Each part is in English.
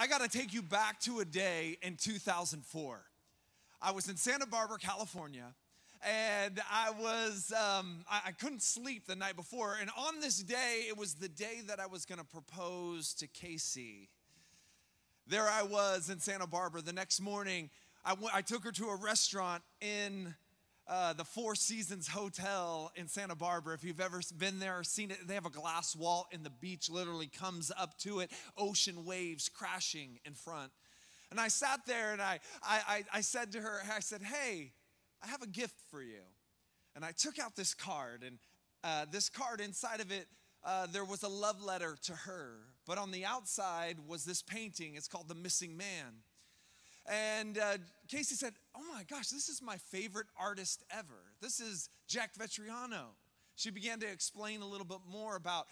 I got to take you back to a day in 2004. I was in Santa Barbara, California, and I couldn't sleep the night before. And on this day, it was the day that I was going to propose to Casey. There I was in Santa Barbara. The next morning, I took her to a restaurant in the Four Seasons Hotel in Santa Barbara. If you've ever been there or seen it, they have a glass wall and the beach literally comes up to it, ocean waves crashing in front. And I sat there and I said to her, I said, hey, I have a gift for you. And I took out this card, and this card, inside of it, there was a love letter to her. But on the outside was this painting. It's called The Missing Man. And Casey said, oh my gosh, this is my favorite artist ever. This is Jack Vetriano. She began to explain a little bit more about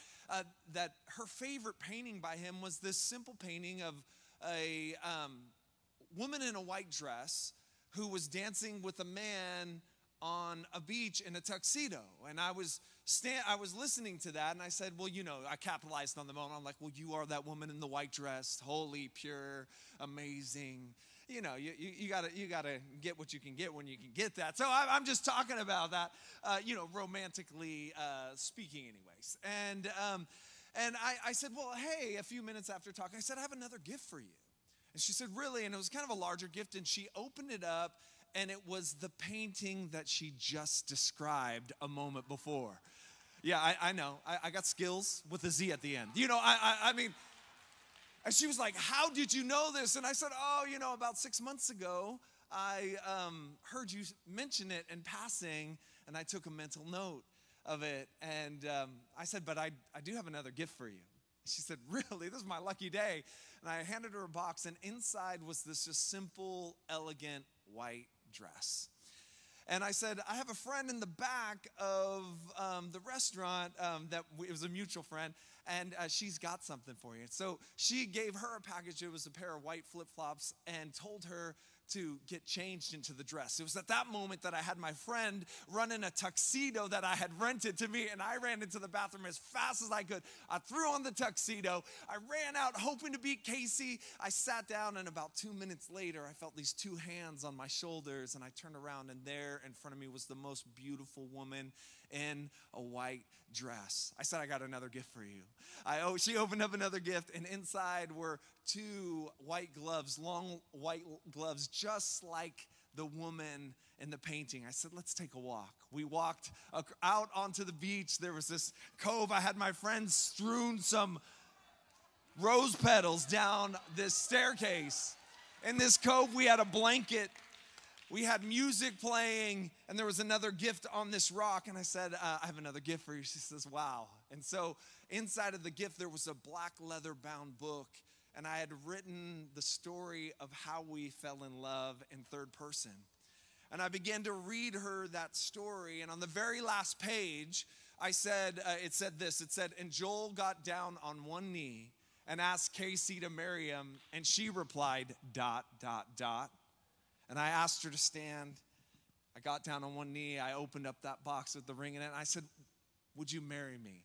that her favorite painting by him was this simple painting of a woman in a white dress who was dancing with a man on a beach in a tuxedo. And I was listening to that, and I said, well, I capitalized on the moment. I'm like, well, you are that woman in the white dress, holy, pure, amazing. You gotta get what you can get when you can get that. So I'm just talking about that, romantically speaking, anyways. And I said, well, hey, a few minutes after talking, I said, I have another gift for you. And she said, really? And it was kind of a larger gift. And she opened it up, and it was the painting that she just described a moment before. Yeah, I know. I got skills with a Z at the end. I mean, and she was like, how did you know this? And I said, about 6 months ago, I heard you mention it in passing, and I took a mental note of it. And I said, but I do have another gift for you. She said, really? This is my lucky day. And I handed her a box, and inside was this just simple, elegant white dress. And I said, I have a friend in the back of the restaurant it was a mutual friend, and she's got something for you. So she gave her a package. It was a pair of white flip-flops, and told her to get changed into the dress. It was at that moment that I had my friend run in a tuxedo that I had rented to me, and I ran into the bathroom as fast as I could. I threw on the tuxedo. I ran out hoping to beat Casey. I sat down, and about 2 minutes later, I felt these two hands on my shoulders, and I turned around, and there in front of me was the most beautiful woman in a white dress. I said, I got another gift for you. She opened up another gift, and inside were two white gloves, long white gloves, just like the woman in the painting. I said, let's take a walk. We walked out onto the beach. There was this cove. I had my friends strewn some rose petals down this staircase. In this cove, we had a blanket. We had music playing, and there was another gift on this rock. And I said, I have another gift for you. She says, wow. And so inside of the gift, there was a black leather-bound book. And I had written the story of how we fell in love in third person. And I began to read her that story. And on the very last page, it said this. It said, and Joel got down on one knee and asked Casey to marry him. And she replied, ... And I asked her to stand. I got down on one knee. I opened up that box with the ring in it. And I said, would you marry me?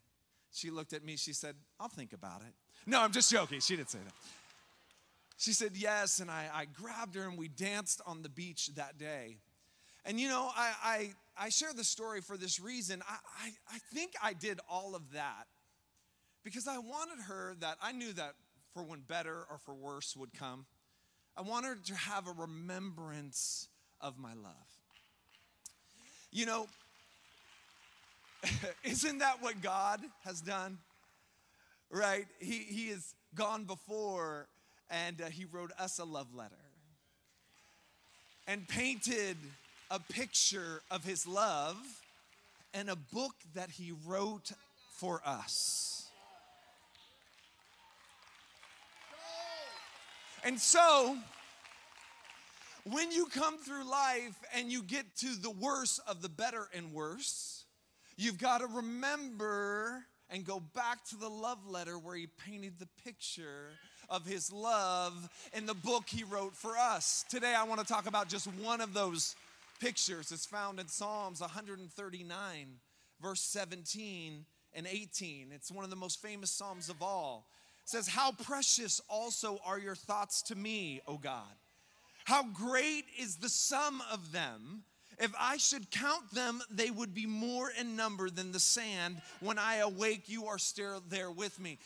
She looked at me. She said, I'll think about it. No, I'm just joking. She didn't say that. She said yes, and I grabbed her, and we danced on the beach that day. And I share the story for this reason. I think I did all of that because I wanted her that I knew that for when better or for worse would come, I wanted her to have a remembrance of my love. Isn't that what God has done? Right? He has gone before, and he wrote us a love letter and painted a picture of his love in a book that he wrote for us. And so, when you come through life and you get to the worst of the better and worse, you've got to remember and go back to the love letter where he painted the picture of his love in the book he wrote for us. Today, I want to talk about just one of those pictures. It's found in Psalms 139, verse 17 and 18. It's one of the most famous Psalms of all. says, how precious also are your thoughts to me, O God. How great is the sum of them. If I should count them, they would be more in number than the sand. When I awake, you are still there with me.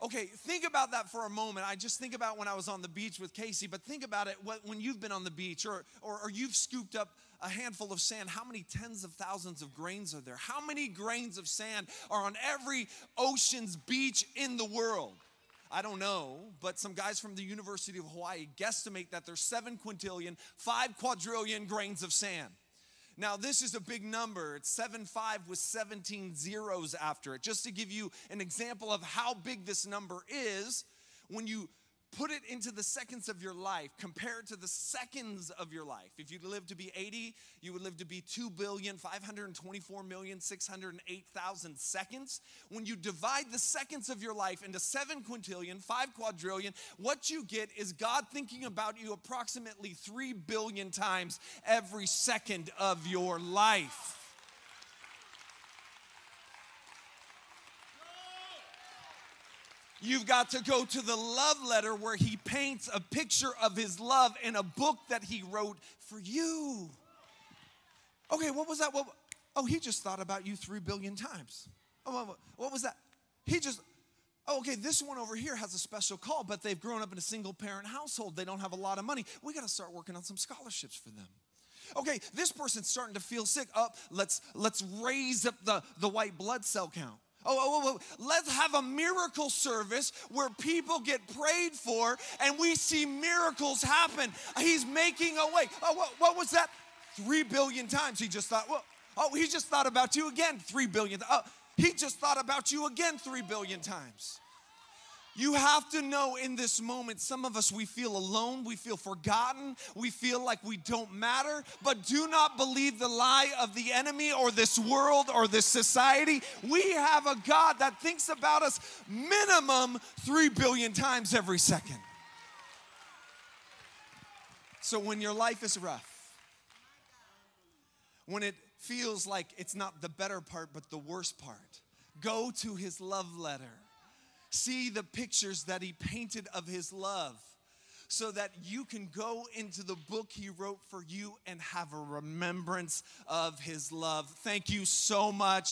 Okay, think about that for a moment. I just think about when I was on the beach with Casey, but think about it when you've been on the beach or you've scooped up a handful of sand. How many tens of thousands of grains are there? How many grains of sand are on every ocean's beach in the world? I don't know, but some guys from the University of Hawaii guesstimate that there's 7 quintillion, 5 quadrillion grains of sand. Now, this is a big number. It's 7.5 with 17 zeros after it. Just to give you an example of how big this number is, when you put it into the seconds of your life, compare it to the seconds of your life. If you live to be 80, you would live to be 2,524,608,000 seconds. When you divide the seconds of your life into 7 quintillion, 5 quadrillion, what you get is God thinking about you approximately 3 billion times every second of your life. You've got to go to the love letter where he paints a picture of his love in a book that he wrote for you. Okay, what was that? He just thought about you 3 billion times. What was that? Okay, this one over here has a special call, but they've grown up in a single parent household. They don't have a lot of money. We got to start working on some scholarships for them. Okay, this person's starting to feel sick. Let's raise up the white blood cell count. Let's have a miracle service where people get prayed for and we see miracles happen. He's making a way. What was that? 3 billion times. He just thought, he just thought about you again 3 billion. He just thought about you again 3 billion times. You have to know in this moment, some of us, we feel alone, we feel forgotten, we feel like we don't matter, but do not believe the lie of the enemy or this world or this society. We have a God that thinks about us minimum 3 billion times every second. So when your life is rough, when it feels like it's not the better part but the worst part, go to his love letter. See the pictures that he painted of his love so that you can go into the book he wrote for you and have a remembrance of his love. Thank you so much.